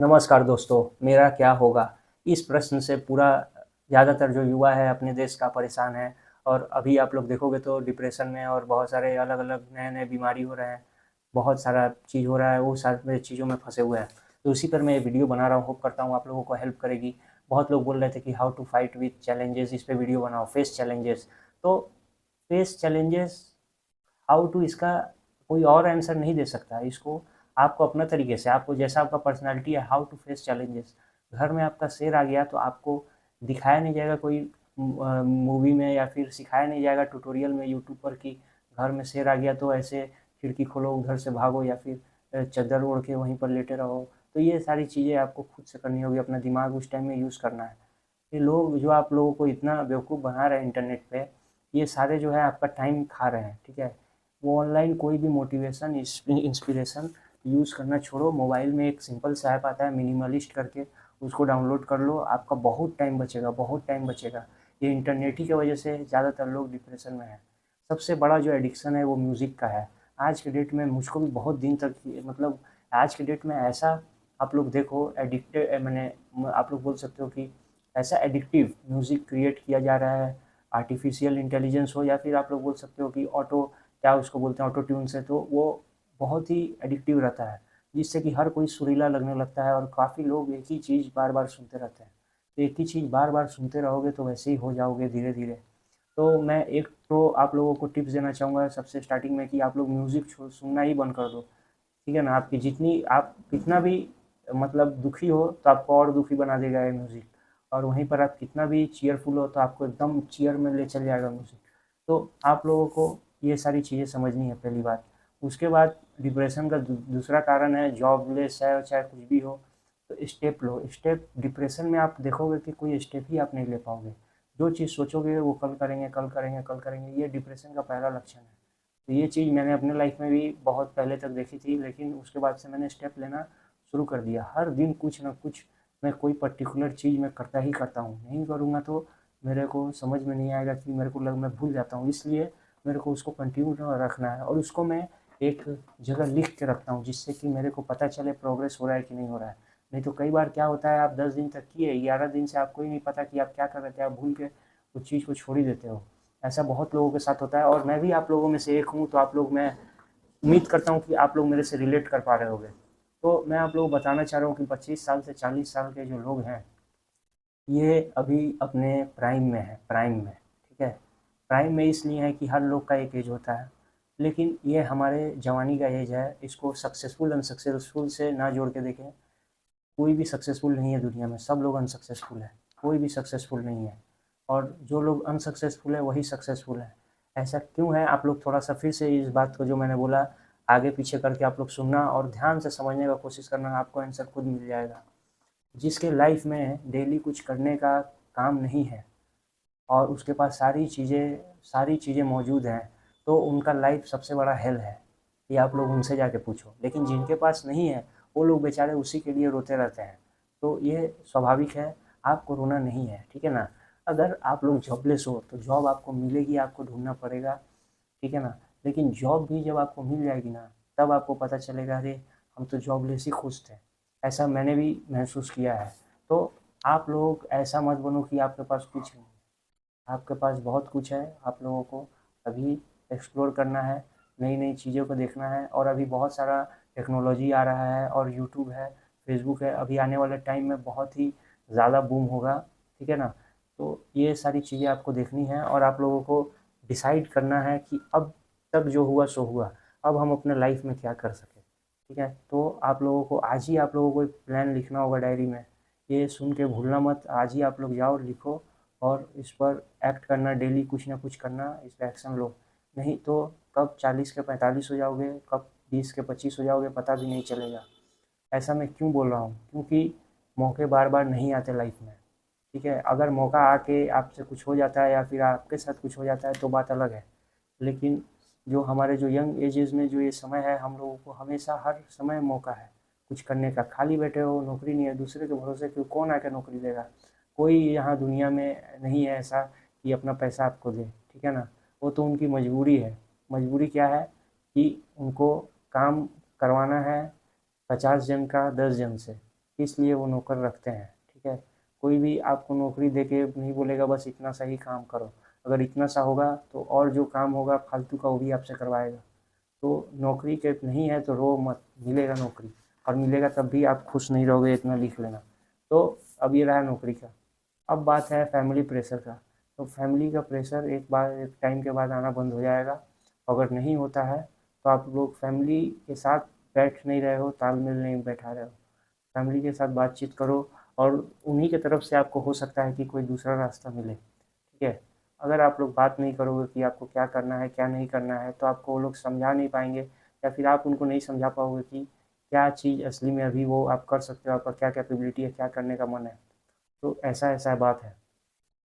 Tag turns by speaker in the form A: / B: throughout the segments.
A: नमस्कार दोस्तों, मेरा क्या होगा? इस प्रश्न से पूरा ज़्यादातर जो युवा है अपने देश का परेशान है। और अभी आप लोग देखोगे तो डिप्रेशन में और बहुत सारे अलग-अलग नए-नए बीमारी हो रहे हैं। बहुत सारा चीज़ हो रहा है, वो सारे चीज़ों में फँसे हुए हैं। तो उसी पर मैं ये वीडियो बना रहा हूँ, होप करता हूँ आप लोगों को हेल्प करेगी। बहुत लोग बोल रहे थे कि how to fight with challenges, इस पे वीडियो बनाओ, फेस चैलेंजेस। तो फेस चैलेंजेस हाउ टू, इसका कोई और आंसर नहीं दे सकता है। इसको आपको अपना तरीके से, आपको जैसा आपका पर्सनालिटी है, हाउ टू फेस चैलेंजेस। घर में आपका शेर आ गया तो आपको दिखाया नहीं जाएगा कोई मूवी में, या फिर सिखाया नहीं जाएगा ट्यूटोरियल में यूट्यूब पर कि घर में शेर आ गया तो ऐसे खिड़की खोलो, उधर से भागो, या फिर चादर ओढ़ के वहीं पर लेटे रहो। तो ये सारी चीज़ें आपको खुद से करनी होगी, अपना दिमाग उस टाइम में यूज़ करना है। ये लोग जो आप लोगों को इतना बेवकूफ़ बना रहे हैं इंटरनेट पे, ये सारे जो है आपका टाइम खा रहे हैं, ठीक है? वो ऑनलाइन कोई भी मोटिवेशन इंस्पिरेशन यूज़ करना छोड़ो। मोबाइल में एक सिंपल सा ऐप आता है मिनिमलिस्ट करके, उसको डाउनलोड कर लो, आपका बहुत टाइम बचेगा, बहुत टाइम बचेगा। ये इंटरनेट ही की वजह से ज़्यादातर लोग डिप्रेशन में हैं। सबसे बड़ा जो एडिक्शन है वो म्यूज़िक का है। आज के डेट में मुझको भी बहुत दिन तक मतलब आज के डेट में ऐसा आप लोग देखो एडिक्टेड, मैंने आप लोग बोल सकते हो कि ऐसा एडिक्टिव म्यूज़िक क्रिएट किया जा रहा है, आर्टिफिशियल इंटेलिजेंस हो, या फिर आप लोग बोल सकते हो कि ऑटो, क्या उसको बोलते हैं, ऑटो ट्यून से, तो वो बहुत ही एडिक्टिव रहता है, जिससे कि हर कोई सुरीला लगने लगता है और काफ़ी लोग एक ही चीज़ बार बार सुनते रहते हैं। तो एक ही चीज़ बार बार सुनते रहोगे तो वैसे ही हो जाओगे धीरे धीरे। तो मैं एक तो आप लोगों को टिप्स देना चाहूँगा सबसे स्टार्टिंग में कि आप लोग म्यूज़िक सुनना ही बंद कर दो, ठीक है ना? आपकी जितनी आप कितना भी मतलब दुखी हो तो आपको और दुखी बना देगा ये म्यूज़िक, और वहीं पर आप कितना भी चीयरफुल हो तो आपको एकदम चीयर में ले चल जाएगा म्यूज़िक। तो आप लोगों को ये सारी चीज़ें समझनी है पहली बात। उसके बाद डिप्रेशन का दूसरा कारण है जॉबलेस है, चाहे कुछ भी हो, तो स्टेप लो। स्टेप डिप्रेशन में आप देखोगे कि कोई स्टेप ही आप नहीं ले पाओगे। जो चीज़ सोचोगे वो कल करेंगे, कल करेंगे, कल करेंगे, ये डिप्रेशन का पहला लक्षण है। तो ये चीज़ मैंने अपने लाइफ में भी बहुत पहले तक देखी थी, लेकिन उसके बाद से मैंने स्टेप लेना शुरू कर दिया। हर दिन कुछ ना कुछ मैं कोई पर्टिकुलर चीज़ मैं करता ही करता हूँ। नहीं करूँगा तो मेरे को समझ में नहीं आएगा, कि मेरे को मैं भूल जाता हूँ। इसलिए मेरे को उसको कंटिन्यू रखना है, और उसको मैं एक जगह लिख के रखता हूँ, जिससे कि मेरे को पता चले प्रोग्रेस हो रहा है कि नहीं हो रहा है। नहीं तो कई बार क्या होता है, आप 10 दिन तक किए, 11 दिन से आपको ही नहीं पता कि आप क्या कर रहे थे, आप भूल के उस चीज़ को छोड़ ही देते हो। ऐसा बहुत लोगों के साथ होता है, और मैं भी आप लोगों में से एक हूँ। तो आप लोग, मैं उम्मीद करता हूँ कि आप लोग मेरे से रिलेट कर पा रहे होंगे। तो मैं आप लोगों को बताना चाह रहा हूँ कि 25 साल से 40 साल के जो लोग हैं, ये अभी अपने प्राइम में है, प्राइम में, ठीक है? प्राइम में इसलिए है कि हर लोग का एक एज होता है, लेकिन ये हमारे जवानी का एज है। इसको सक्सेसफुल अनसक्सेसफुल से ना जोड़ के देखें। कोई भी सक्सेसफुल नहीं है दुनिया में, सब लोग अनसक्सेसफुल है। कोई भी सक्सेसफुल नहीं है, और जो लोग अनसक्सेसफुल है वही सक्सेसफुल है। ऐसा क्यों है? आप लोग थोड़ा सा फिर से इस बात को जो मैंने बोला आगे पीछे करके आप लोग सुनना और ध्यान से समझने का कोशिश करना, आपको आंसर खुद मिल जाएगा। जिसके लाइफ में डेली कुछ करने का काम नहीं है, और उसके पास सारी चीज़ें मौजूद हैं, तो उनका लाइफ सबसे बड़ा हेल है। ये आप लोग उनसे जाके पूछो। लेकिन जिनके पास नहीं है, वो लोग बेचारे उसी के लिए रोते रहते हैं। तो ये स्वाभाविक है, आपको रोना नहीं है, ठीक है ना? अगर आप लोग जॉबलेस हो तो जॉब आपको मिलेगी, आपको ढूंढना पड़ेगा, ठीक है ना? लेकिन जॉब भी जब आपको मिल जाएगी ना, तब आपको पता चलेगा, अरे हम तो जॉबलेस ही खुश थे। ऐसा मैंने भी महसूस किया है। तो आप लोग ऐसा मत बनो कि आपके पास कुछ नहीं। आपके पास बहुत कुछ है। आप लोगों को अभी एक्सप्लोर करना है, नई नई चीज़ों को देखना है। और अभी बहुत सारा टेक्नोलॉजी आ रहा है, और यूट्यूब है, फेसबुक है, अभी आने वाले टाइम में बहुत ही ज़्यादा बूम होगा, ठीक है ना? तो ये सारी चीज़ें आपको देखनी है, और आप लोगों को डिसाइड करना है कि अब तक जो हुआ सो हुआ, अब हम अपने लाइफ में क्या कर सकें, ठीक है? तो आप लोगों को आज ही आप लोगों को एक प्लान लिखना होगा डायरी में। ये सुन के भूलना मत, आज ही आप लोग जाओ लिखो, और इस पर एक्ट करना, डेली कुछ ना कुछ करना, इस पर एक्शन लो। नहीं तो कब 40 के 45 हो जाओगे, कब 20 के 25 हो जाओगे, पता भी नहीं चलेगा। ऐसा मैं क्यों बोल रहा हूँ? क्योंकि मौके बार बार नहीं आते लाइफ में, ठीक है? अगर मौका आके आपसे कुछ हो जाता है, या फिर आपके साथ कुछ हो जाता है, तो बात अलग है। लेकिन जो हमारे जो यंग एजेस में जो ये समय है, हम लोगों को हमेशा हर समय मौका है कुछ करने का। खाली बैठे हो, नौकरी नहीं है, दूसरे के भरोसे क्यों? कौन आके नौकरी देगा? कोई यहाँ दुनिया में नहीं है ऐसा कि अपना पैसा आपको दे, ठीक है ना? वो तो उनकी मजबूरी है। मजबूरी क्या है? कि उनको काम करवाना है 50 जन का 10 जन से, इसलिए वो नौकर रखते हैं, ठीक है। कोई भी आपको नौकरी दे के नहीं बोलेगा बस इतना सा ही काम करो, अगर इतना सा होगा तो और जो काम होगा फालतू का वो भी आपसे करवाएगा। तो नौकरी के नहीं है तो रो मत, मिलेगा नौकरी, और मिलेगा तब भी आप खुश नहीं रहोगे, इतना लिख लेना। तो अब ये रहा नौकरी का। अब बात है फैमिली प्रेशर का। तो फैमिली का प्रेशर एक टाइम के बाद आना बंद हो जाएगा। अगर नहीं होता है तो आप लोग फैमिली के साथ बैठ नहीं रहे हो, तालमेल नहीं बैठा रहे हो। फैमिली के साथ बातचीत करो, और उन्हीं की तरफ से आपको हो सकता है कि कोई दूसरा रास्ता मिले, ठीक है। अगर आप लोग बात नहीं करोगे कि आपको क्या करना है क्या नहीं करना है, तो आपको वो लोग समझा नहीं पाएंगे, या फिर आप उनको नहीं समझा पाओगे कि क्या चीज़ असली में अभी वो आप कर सकते हो, आपका क्या कैपेबिलिटी है, क्या करने का मन है। तो ऐसा ऐसा बात है।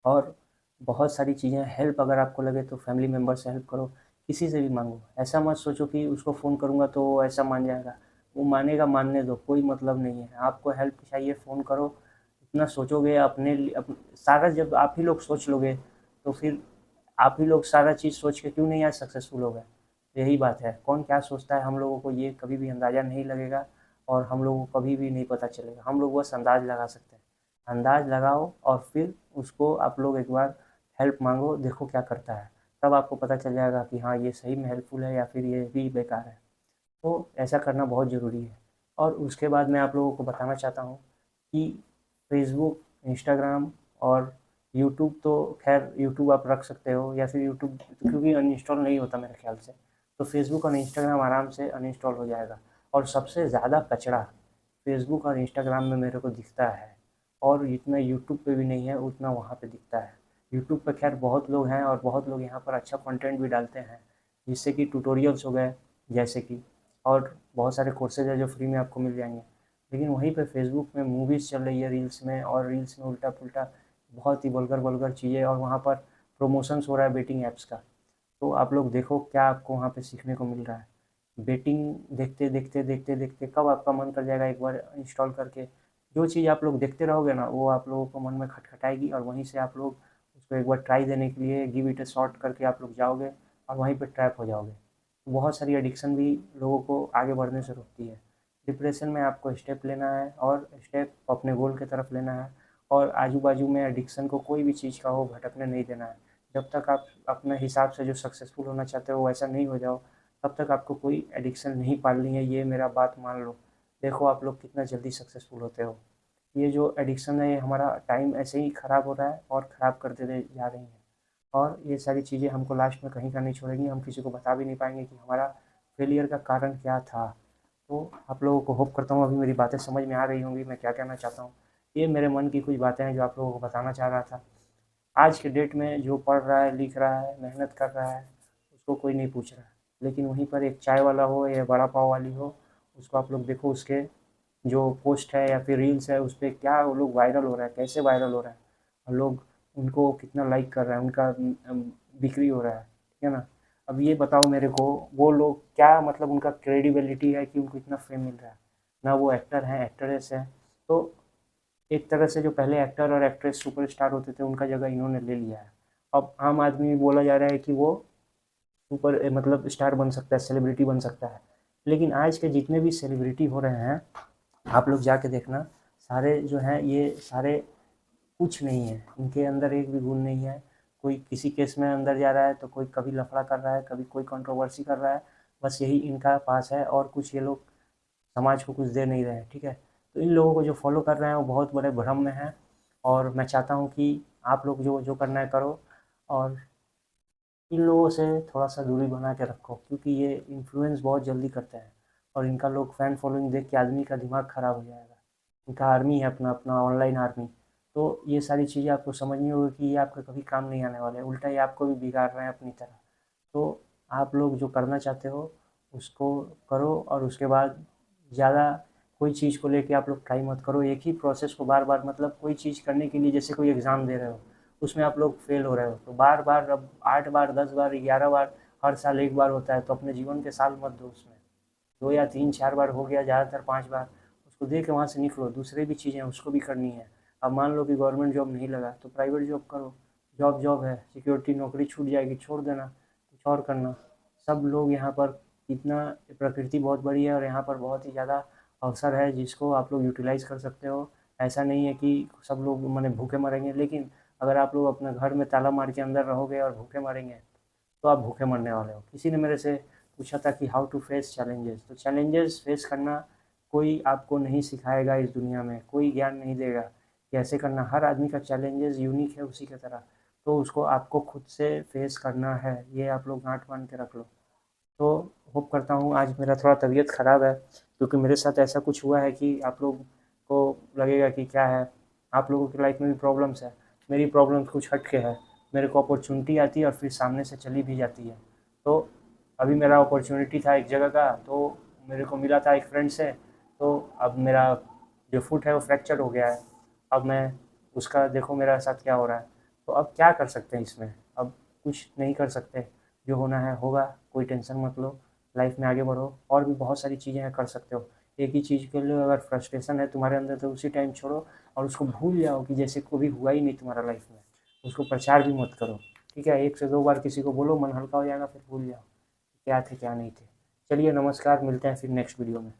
A: और बहुत सारी चीज़ें, हेल्प अगर आपको लगे तो फैमिली मेम्बर से हेल्प करो, किसी से भी मांगो। ऐसा मत सोचो कि उसको फ़ोन करूँगा तो वो ऐसा मान जाएगा, वो मानेगा, मानने दो, कोई मतलब नहीं है। आपको हेल्प चाहिए, फ़ोन करो। इतना सोचोगे अपने लिए, सारा जब आप ही लोग सोच लोगे तो फिर आप ही लोग सारा चीज़ सोच के क्यों नहीं आज सक्सेसफुल हो गए। यही बात है, कौन क्या सोचता है हम लोगों को ये कभी भी अंदाज़ा नहीं लगेगा, और हम लोगों को कभी भी नहीं पता चलेगा। हम लोग बस अंदाज़ लगा सकते हैं। अंदाज़ लगाओ और फिर उसको आप लोग एक बार हेल्प मांगो, देखो क्या करता है। तब आपको पता चल जाएगा कि हाँ ये सही में हेल्पफुल है या फिर ये भी बेकार है। तो ऐसा करना बहुत ज़रूरी है। और उसके बाद मैं आप लोगों को बताना चाहता हूँ कि फेसबुक, इंस्टाग्राम और यूट्यूब, तो खैर यूट्यूब आप रख सकते हो, या फिर यूट्यूब क्योंकि अनइंस्टॉल नहीं होता मेरे ख्याल से, तो फेसबुक और इंस्टाग्राम आराम से अनइंस्टॉल हो जाएगा। और सबसे ज़्यादा कचरा फेसबुक और इंस्टाग्राम में मेरे को दिखता है, और जितना यूट्यूब पे भी नहीं है उतना वहाँ पे दिखता है। यूट्यूब पे खैर बहुत लोग हैं, और बहुत लोग यहाँ पर अच्छा कंटेंट भी डालते हैं, जिससे कि ट्यूटोरियल्स हो गए जैसे कि, और बहुत सारे कोर्सेज है जो फ्री में आपको मिल जाएंगे। लेकिन वहीं पे फेसबुक में मूवीज़ चल रही है रील्स में, और रील्स में उल्टा पुल्टा बहुत ही वल्गर वल्गर चीज़ें, और वहाँ पर प्रमोशंस हो रहा है बेटिंग ऐप्स का। तो आप लोग देखो क्या आपको वहाँ पे सीखने को मिल रहा है। बेटिंग देखते देखते देखते देखते कब आपका मन कर जाएगा एक बार इंस्टॉल करके। जो चीज़ आप लोग देखते रहोगे ना, वो आप लोगों को मन में खटखटाएगी, और वहीं से आप लोग उसको एक बार ट्राई देने के लिए गिव इट अ शॉट करके आप लोग जाओगे, और वहीं पे ट्रैप हो जाओगे। बहुत सारी एडिक्शन भी लोगों को आगे बढ़ने से रोकती है। डिप्रेशन में आपको स्टेप लेना है, और स्टेप अपने गोल की तरफ लेना है, और आजू बाजू में एडिक्शन को कोई भी चीज़ का हो भटकने नहीं देना है। जब तक आप अपने हिसाब से जो सक्सेसफुल होना चाहते हो वैसा नहीं हो जाओ, तब तक आपको कोई एडिक्शन नहीं पालनी है, ये मेरा बात मान लो। देखो आप लोग कितना जल्दी सक्सेसफुल होते हो। ये जो एडिक्शन है ये हमारा टाइम ऐसे ही ख़राब हो रहा है, और ख़राब करते जा रही हैं। और ये सारी चीज़ें हमको लास्ट में कहीं का नहीं छोड़ेंगी, हम किसी को बता भी नहीं पाएंगे कि हमारा फेलियर का कारण क्या था। तो आप लोगों को होप करता हूँ अभी मेरी बातें समझ में आ रही होंगी, मैं क्या कहना चाहता हूँ। ये मेरे मन की कुछ बातें हैं जो आप लोगों को बताना चाह रहा था। आज के डेट में जो पढ़ रहा है, लिख रहा है, मेहनत कर रहा है, उसको कोई नहीं पूछ रहा है। लेकिन वहीं पर एक चाय वाला हो या बड़ा पाव वाली हो, उसको आप लोग देखो, उसके जो पोस्ट है या फिर रील्स है उस पर क्या वो लोग वायरल हो रहा है, कैसे वायरल हो रहा है, और लोग उनको कितना लाइक कर रहे हैं, उनका बिक्री हो रहा है, ठीक है ना। अब ये बताओ मेरे को, वो लोग क्या मतलब उनका क्रेडिबिलिटी है कि उनको इतना फेम मिल रहा है। ना वो एक्टर हैं, एक्ट्रेस हैं। तो एक तरह से जो पहले एक्टर और एक्ट्रेस सुपरस्टार होते थे उनका जगह इन्होंने ले लिया है। अब आम आदमी बोला जा रहा है कि वो सुपर मतलब स्टार बन सकता है, सेलिब्रिटी बन सकता है। लेकिन आज के जितने भी सेलिब्रिटी हो रहे हैं, आप लोग जाके देखना, सारे जो हैं ये सारे कुछ नहीं है, इनके अंदर एक भी गुण नहीं है। कोई किसी केस में अंदर जा रहा है तो कोई कभी लफड़ा कर रहा है, कभी कोई कंट्रोवर्सी कर रहा है। बस यही इनका पास है, और कुछ ये लोग समाज को कुछ दे नहीं रहे हैं, ठीक है। तो इन लोगों को जो फॉलो कर रहे हैं वो बहुत बड़े भ्रम में हैं, और मैं चाहता हूँ कि आप लोग जो जो करना है करो, और इन लोगों से थोड़ा सा दूरी बना के रखो, क्योंकि ये इन्फ्लुएंस बहुत जल्दी करते हैं, और इनका लोग फैन फॉलोइंग देख के आदमी का दिमाग ख़राब हो जाएगा। इनका आर्मी है अपना अपना ऑनलाइन आर्मी। तो ये सारी चीज़ें आपको समझनी होगी कि ये आपका कभी काम नहीं आने वाले, उल्टा ये आपको भी बिगाड़ रहे हैं अपनी तरह। तो आप लोग जो करना चाहते हो उसको करो, और उसके बाद ज़्यादा कोई चीज़ को लेके आप लोग ट्राई मत करो। एक ही प्रोसेस को बार बार, मतलब कोई चीज़ करने के लिए, जैसे कोई एग्ज़ाम दे रहे हो, उसमें आप लोग फेल हो रहे हो, तो बार बार अब 8 बार 10 बार 11 बार हर साल एक बार होता है, तो अपने जीवन के साल मत दो उसमें। 2 या 3 4 बार हो गया, ज़्यादातर 5 बार, उसको दे के वहाँ से निकलो। दूसरे भी चीज़ें उसको भी करनी है। अब मान लो कि गवर्नमेंट जॉब नहीं लगा तो प्राइवेट जॉब करो। जॉब जॉब है, सिक्योरिटी नौकरी छूट जाएगी, छोड़ देना, कुछ और करना। सब लोग यहाँ पर, इतना प्रकृति बहुत बड़ी है और यहाँ पर बहुत ही ज़्यादा अवसर है जिसको आप लोग यूटिलाइज़ कर सकते हो। ऐसा नहीं है कि सब लोग माने भूखे मरेंगे, लेकिन अगर आप लोग अपने घर में ताला मार के अंदर रहोगे और भूखे मरेंगे, तो आप भूखे मरने वाले हो। किसी ने मेरे से पूछा था कि हाउ टू फेस चैलेंजेस, तो चैलेंजेस फेस करना कोई आपको नहीं सिखाएगा इस दुनिया में, कोई ज्ञान नहीं देगा कि ऐसे करना। हर आदमी का चैलेंजेस यूनिक है उसी की तरह, तो उसको आपको खुद से फेस करना है, ये आप लोग गांठ बांध के रख लो। तो होप करता हूँ, आज मेरा थोड़ा तबीयत ख़राब है क्योंकि मेरे साथ ऐसा कुछ हुआ है कि आप लोग को लगेगा कि क्या है, आप लोगों की लाइफ में भी प्रॉब्लम्स है। मेरी प्रॉब्लम्स कुछ हट के है, मेरे को अपॉर्चुनिटी आती है और फिर सामने से चली भी जाती है। तो अभी मेरा अपॉर्चुनिटी था एक जगह का, तो मेरे को मिला था एक फ्रेंड से, तो अब मेरा जो फुट है वो फ्रैक्चर हो गया है। अब मैं उसका देखो मेरा साथ क्या हो रहा है। तो अब क्या कर सकते हैं इसमें, अब कुछ नहीं कर सकते, जो होना है होगा, कोई टेंशन मत लो, लाइफ में आगे बढ़ो। और भी बहुत सारी चीज़ें हैं कर सकते हो। एक ही चीज़ के लिए अगर फ्रस्ट्रेशन है तुम्हारे अंदर तो उसी टाइम छोड़ो और उसको भूल जाओ कि जैसे कभी हुआ ही नहीं तुम्हारा लाइफ में। उसको प्रचार भी मत करो, ठीक है? 1 से 2 बार किसी को बोलो, मन हल्का हो जाएगा, फिर भूल जाओ क्या थे क्या नहीं थे। चलिए नमस्कार, मिलते हैं फिर नेक्स्ट वीडियो में।